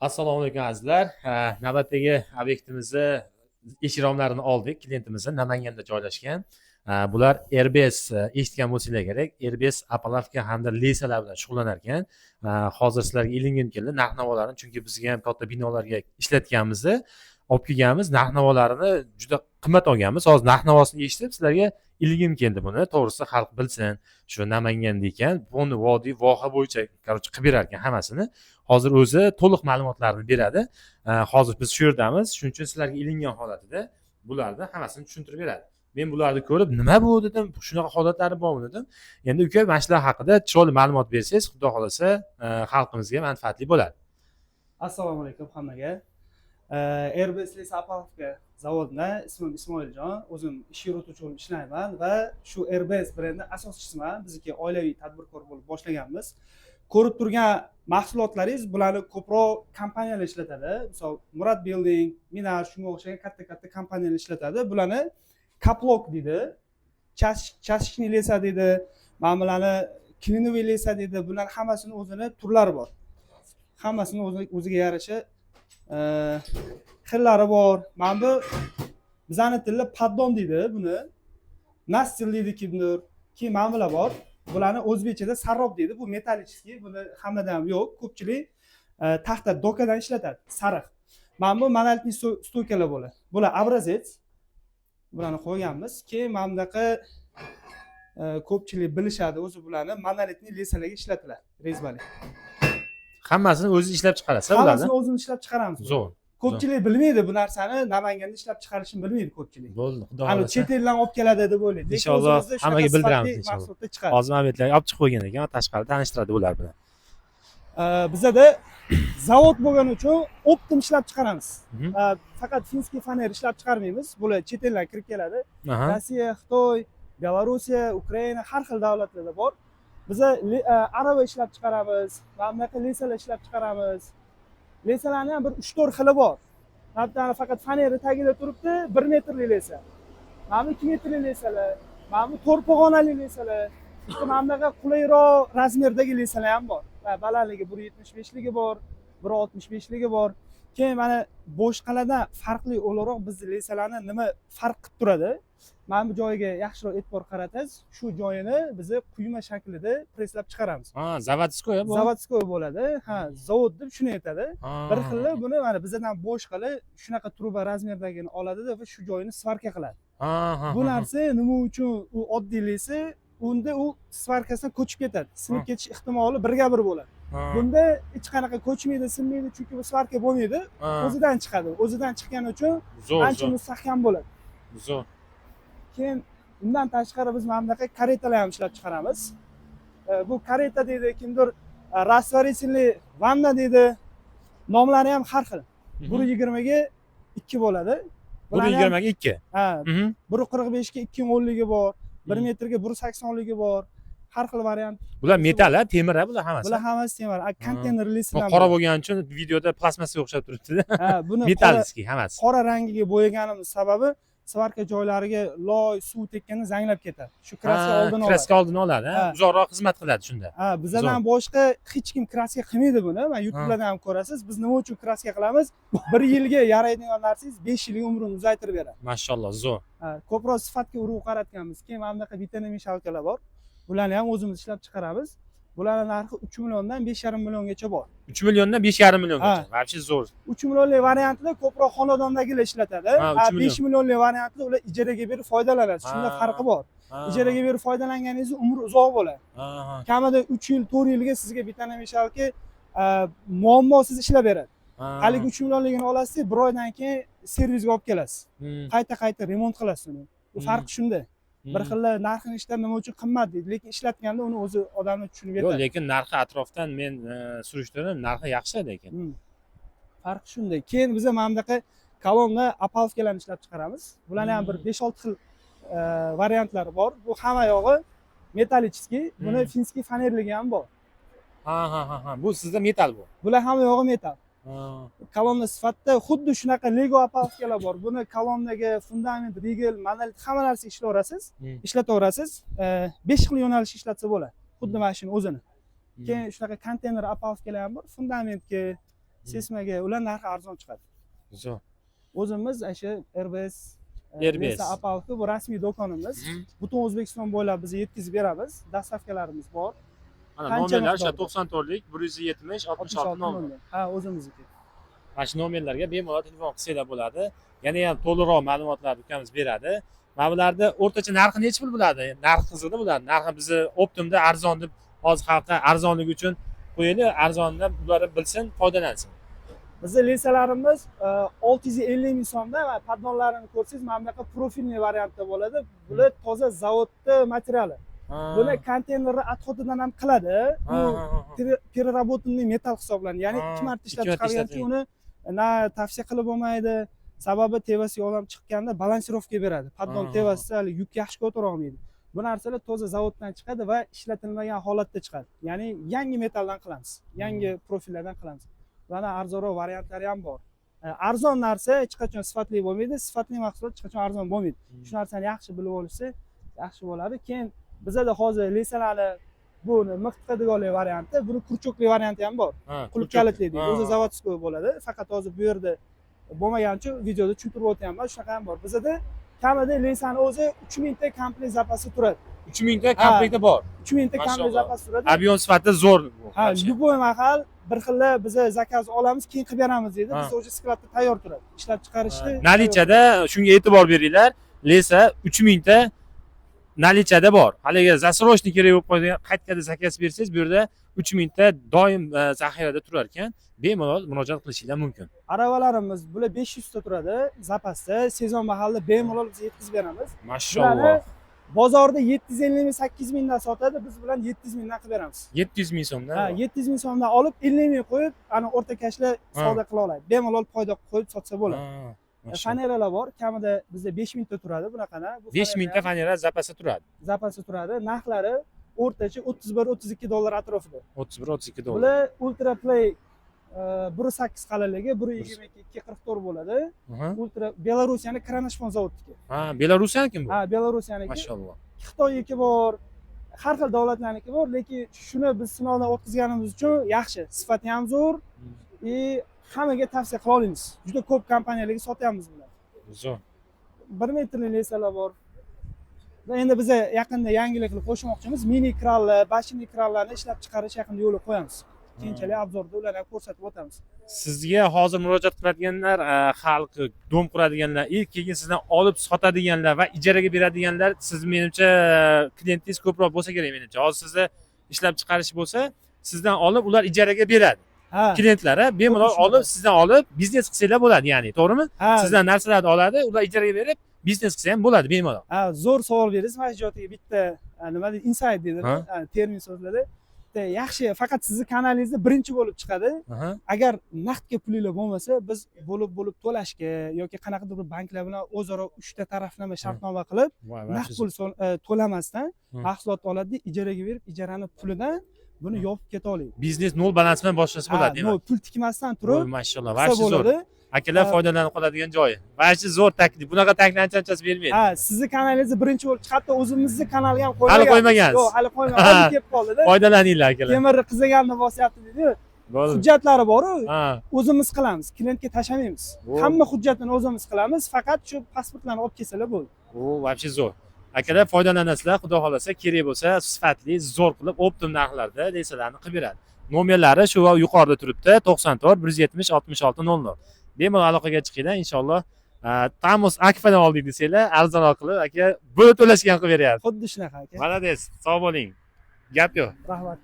Assalomu alaykum azizlar. Navbatdagi obyektimizni ish romlarini oldik. Klientimiz Namanganda joylashgan. Bular Airbus eshitgan bo'lsanglar kerak. Airbus apalavka hamda lesalar bilan shug'ullanar ekan. Hozir sizlarga ilingim keldi narx-navolarni, chunki bizga ham katta binolarga ishlatganmizni, olib kelganmiz. Narx-navolarini juda qimmat olganmiz. Hozir narx-navosini eshitib sizlarga ilgim keldi buni. To'g'risi xalq bilsin. Shu Namanganda ekan, buni vodiy voha bo'yicha qilib berar ekan hammasini. Hozir o'zi to'liq ma'lumotlarni beradi. Hozir biz shu yerdamiz, shuning uchun sizlarga ilingan holatida bularni hammasini tushuntirib beradi. Men bularni ko'rib, nima bu dedim, shunaqa holatlari bormi dedim. Endi uka, mana shular haqida chiroyli ma'lumot bersangiz, xudo xolasa xalqimizga manfaatli bo'ladi. Assalomu alaykum hammaga. Airbus apalavka zavodida ismim Ismoiljon, o'zim ish yurituvchi bo'lib ishlayman va shu Airbus brendi asoschisiman. Bizniki oilaviy tadbirkor bo'lib boshlaganmiz. Ko'rib turgan mahsulotlaringiz bularni ko'proq kompaniyalar ishlatadi. Misol Murad Building, Minar shunga o'xshagan katta kompaniyalar ishlatadi. Bularni kaplok deydi, chasishni lesa deydi, mana bularni klinoviy lesa deydi. Bular hammasini o'zini turlari bor. Hammasini o'ziga yarasha xillari bor. Mana bu bizning tilda paddon deydi buni. Nastil deydi kimdir. Keyin mana bular bor. Bularni o'zbekchada sarrob deydi. Bu metallический, buni hammada ham yo'q. Ko'pchilik taxta dokadan ishlatadi, sariq. Mana bu monolitniy stoykalar bo'ladi. Bular obrazets. Bularni qo'yganmiz. Keyin mana bunaqa ko'pchilik bilishadi, o'zi bularni monolitniy lesalarga ishlatiladi, rezbali. Hammasini o'zi ishlab chiqarasiz bularni? Hammasini o'zimiz ishlab chiqaramiz. Zo'r. Ko'pchilik bilmaydi bu narsani, Namanganda ishlab chiqarishni bilmaydi ko'pchilik. Bo'ldi, xudo Ana xolasa. chet eldan olib keladi deb o'ylaydi. Inshaalloh hammaga bildiramiz inshaalloh. Chiqadi. Hozir obyektlarga olib chiqib qo'ygan ekan, tashqarida tanishtiradi ular bilan. Bizada zavod bo'lgani uchun optim ishlab chiqaramiz. Faqat finskiy faner ishlab chiqarmaymiz. Bular chet eldan kirib keladi. Rossiya, Xitoy, Belorussiya, Ukraina har xil davlatlarda bor. Biza arava ishlab chiqaramiz, mana bunaqa lesalar ishlab chiqaramiz. Lesalarni ham bir 3-4 xili bor. Hatto faqat faneri tagida turibdi, 1 metrli lesa. Mana bu 2 metrli lesalar, mana bu 4 pog'onali lesalar. Mana bunaqa qulayroq razmerdagi lesalar ham bor. Va balandligi 1.75ligi bor, 1.65ligi bor. Keyin mana boshqalardan farqli o'laroq bizning lesalarni nima farq qilib turadi? Mana bu joyiga yaxshiroq e'tibor qaratasiz. Shu joyini biz quyma shaklida presslab chiqaramiz. Zavodskoy bu. Zavodskoy bo'ladi. Zavod deb shuni aytadi. Bir xilli buni mana bizdan boshqali shunaqa truba razmerdagini oladi va shu joyini svarka qiladi. Bu narsa nima uchun u oddiy lesa, unda u svarkasidan ko'chib ketadi. Sinib ketish ehtimoli 1/1 bo'ladi. Bunda hech qanaqa ko'chmaydi, sinmaydi, chunki bu svarka bo'lmaydi. O'zidan chiqadi. O'zidan chiqqani uchun ancha mustahkam bo'ladi. Zo'r. Keyin undan tashqari biz mana bunaqa karetalar ham ishlab chiqaramiz. Bu kareta deydi, kimdir растворительный vanna deydi. Nomlari ham har xil. 1.20 ga 2 bo'ladi. 1.20 ga 2. Ha. 1.45 ga 2.10 ligi bor, 1 metrga 1.80 ligi bor. Har xil variant. Bular metal, temir, bular hammasi. Bular hammasi temir. Konteyner lesalar. Qora bo'lgani uchun videoda plastmassaga o'xshab turibdi-da. Ha, buni metallskiy hammasi. Qora rangiga bo'yaganimiz sababi svarka joylariga loy, suv tekkanda zanglab ketadi. Shu kraska oldini oladi. Kraska oldini oladi, uzoqroq xizmat qiladi shunda. Bizdan boshqa hech kim kraska qilmaydi buni. Men YouTube'da ham ko'rasiz. Biz nima uchun kraska qilamiz? 1 yilga yaraydigan narsangiz 5 yilga umrini uzaytirib beradi. Mashalloh, zo'r. Ko'proq sifatga urg'u qaratganmiz. Keyin mana bunaqa vitamin mishalkalar bor. Bularni ham o'zimiz ishlab chiqaramiz. Bularning narxi 3 milliondan 5,5 milliongacha bor. 3 milliondan 5,5 milliongacha. Вообще zo'r. 3 millionlik variantni ko'proq xonadondagilar ishlatadi. 5 millionlik variantni ular ijaraga berib foydalanadi. Shunda farqi bor. Ijaraga berib foydalanganingizda umr uzoq bo'ladi. Kamida 3 yil, 4 yilga sizga vitamin mishalki muammosiz ishlab beradi. Haligi 3 millionligini olasiz, 1 oydan keyin servisga olib kelasiz. Qayta remont qilasiz uni. Bu farq shunda. Bir xil narxini ishlar nima uchun qimmat deydi, lekin ishlatganda uni o'zi odamni tushunib yetadi. Yo'q, lekin narxi atrofdan men surishtirdim, narxi yaxshi lekin. Farqi shunda. Keyin biz mana bunaqa kolonna apalavkalarni ishlab chiqaramiz. Bularning ham bir 5-6 xil variantlari bor. Bu hamma yog'i metallический, buni finskiy fanerligi ham bor. Bu sizda metal bu. Bular hamma yog'i metal. Kolonna sifatida xuddi shunaqa Lego apalavkalar bor. Buni kolonnaga, fundament, rigel, monolit hamma narsa ishlataverasiz. 5 xil yo'nalish ishlatsa bo'ladi. Xuddi mana shuni o'zini. Keyin shunaqa konteyner apalavkalar ham bor. Fundamentga, seysmaga ular narxi arzon chiqadi. Zo'r. O'zimiz o'sha RBS RBS. Apalki bu rasmiy do'konimiz. Butun O'zbekiston bo'ylab biz yetkazib beramiz. Dastavkalarimiz bor. Mana Qancha nomerlar o'sha miqdorda? 94lik 170 66 nomer. Ha, o'zimizniki. Mana shu nomerlarga bemalol telefon qilsanglar bo'ladi. Yana ham to'liqroq ma'lumotlarni ukamiz beradi. Mana bularda o'rtacha narxi necha pul bo'ladi? Narx qiziqda bo'ladi. Narxi bizni Optimda arzon deb hozir xalqqa arzonligi uchun qo'yaylik, arzondan ular bilsin, foydalansin. Bizning lensalarimiz 650 ming so'mda va podnonlarini ko'rsangiz mana bunaqa profilniy variantda bo'ladi. Bular toza zavodda materiali. Buni konteynerni отходidan ham qiladi. Bu переработанный metal hisoblanadi. Ya'ni 2 marta ishlab chiqarganki uni na tavsiya qilib bo'lmaydi. Sababi tevasiga odam chiqqanda balansirovka beradi. Podnon tevasida yuk yaxshi ko'tara olmaydi. Bu narsalar toza zavoddan chiqadi va ishlatilmagan holatda chiqadi. Ya'ni yangi metaldan qilamiz. Yangi profillardan qilamiz. Mana arzonroq variantlari ham bor. Arzon narsa hech qachon sifatli bo'lmaydi, sifatli mahsulot hech qachon arzon bo'lmaydi. Shu narsani yaxshi bilib olishsa yaxshi bo'ladi. Keyin bizada hozir lensalarni buni miqtiqadiganli varianti, buni kurchokli varianti ham bor. Qulf kalitli deydi. O'zi zavodskiy bo'ladi. Faqat hozir bu yerda bo'lmagani uchun videoda tushuntirib o'tyapman. Shunaqa ham bor. Bizada kamida lensani o'zi 3000 ta komplekt zapasi turadi. 3000 ta komplekti bor. 3000 ta komplekt zapas turadi. Ob'yom sifatida zo'r bu. Ha, любой mahal bir xilla biz zakaz olamiz, keyin qilib beramiz deydi. Biz o'sha skladda tayyor turadi. Ishlab chiqarishni. Nalichada shunga e'tibor beringlar. Lensa 3000 ta nalichada bor. Haligi засрочный kerak bo'lib qolgan qaytganda zakaz bersangiz, bu yerda 3000 ta doim zaxirada turar ekan. Bemalol murojaat qilishinglar mumkin. Aravalarimiz bular 500 ta turadi zapasda. Sezon mahalida bemalol biz yetkazib beramiz. Mashalloh. Bozorda 750 ming 800 mingdan sotadi, biz bilan 700 mingdan qilib beramiz. 700 ming so'mdan. Ha, 700 ming so'mdan olib 50 ming qo'yib, ana o'rtakashlar savdo qila oladi. Bemalol foyda qo'yib sotsa bo'ladi. Faneralar bor, kamida bizda 5000 ta turadi bunaqana. 5000 ta fanera zapasda turadi. Zapasda turadi. Narxlari o'rtacha 31-32 dollar atrofida. 31-32 dollar. Bular Ultra Play 1.8 qalinligi 1.22-44 bo'ladi. Ultra Belarusiyani Kranashfon zavodniki. Ha, Belarusyaniki bu? Ha, Belarusyaniki. Mashalloh. Xitoyniki bor, har xil davlatlarniki bor, lekin shuni biz sinovdan o'tkazganimiz uchun yaxshi, sifati ham zo'r va hammaga tavsiya qila olamiz. Juda ko'p kompaniyalarga sotyapmiz bular. Zo'r. 1 metrli lensalar bor. Va endi biz yaqinda yangilik qilib qo'shmoqchimiz, mini ekranlar, bashli ekranlarni ishlab chiqarish yaqinda yo'lga qo'yamiz. Keyinchalik obzorda ularni ko'rsatib o'tamiz. Sizga hozir murojaat qiladiganlar, xalq dom quradiganlar, keyin sizdan olib sotadiganlar va ijaraga beradiganlar, siz menimcha klientingiz ko'proq bo'lsa kerak menimcha. Hozir sizda ishlab chiqarish bo'lsa, sizdan olib ular ijaraga beradi. Klientlari bemalol olib, sizdan olib biznes qilsanglar bo'ladi, ya'ni, to'g'rimi? Sizdan narsalarni oladi, ular ijaraga berib biznes qilsa ham bo'ladi bemalol. Ha, zo'r savol berdingiz. Mana shu joyga bitta nima deydi, insight deydi, termin so'zlarda. Yaxshi, faqat sizning kanalingizda birinchi bo'lib chiqadi. Agar naqdga pulingiz bo'lmasa, biz bo'lib to'lashga yoki qanaqadir bir banklar bilan o'zaro 3 ta taraflama shartnoma qilib, naqd pul to'lamasdan mahsulot oladi, ijaraga berib, ijaraning pulidan buni yopib keta oladi. Biznes nol balans bilan boshlasa bo'ladi, demak. Pul tikmasdan turib, mashalloh, vaqti zo'r. Akalar foydalanib qoladigan joyi. Vaqti zo'r taklif. Bunaqa takliflanchasi bermaydi. Ha, sizning kanalingizni birinchi bo'lib chiqadi, o'zimizning kanalga ham hali qo'ymagansiz. Yo'q, hali qo'ymagan, kelib qoldi-da. Foydalaninglar akalar. Temirni qizaganni bosyapti dedi. Hujjatlari bor-ku, o'zimiz qilamiz, klientga tashlamaymiz. Hamma hujjatini o'zimiz qilamiz, faqat shu pasportlarni olib kelsalar bo'ldi. Vaqti zo'r. Akalar foydalanasizlar, xudo xolasa, kerak bo'lsa, sifatli, zo'r qilib, optim narxlarda lensalarni qilib beradi. Nomerlari shu yuqorida turibdi, 94 170 66 00. Bemalol aloqaga chiqinglar, inshaalloh. Tamus akfadan oldik desanglar, arzonroq qilib, aka, bo'lib to'lashgan qilib beryapti. Xuddi shunaqa aka. Malades, sog' bo'ling. Gap yo'q. Rahmat.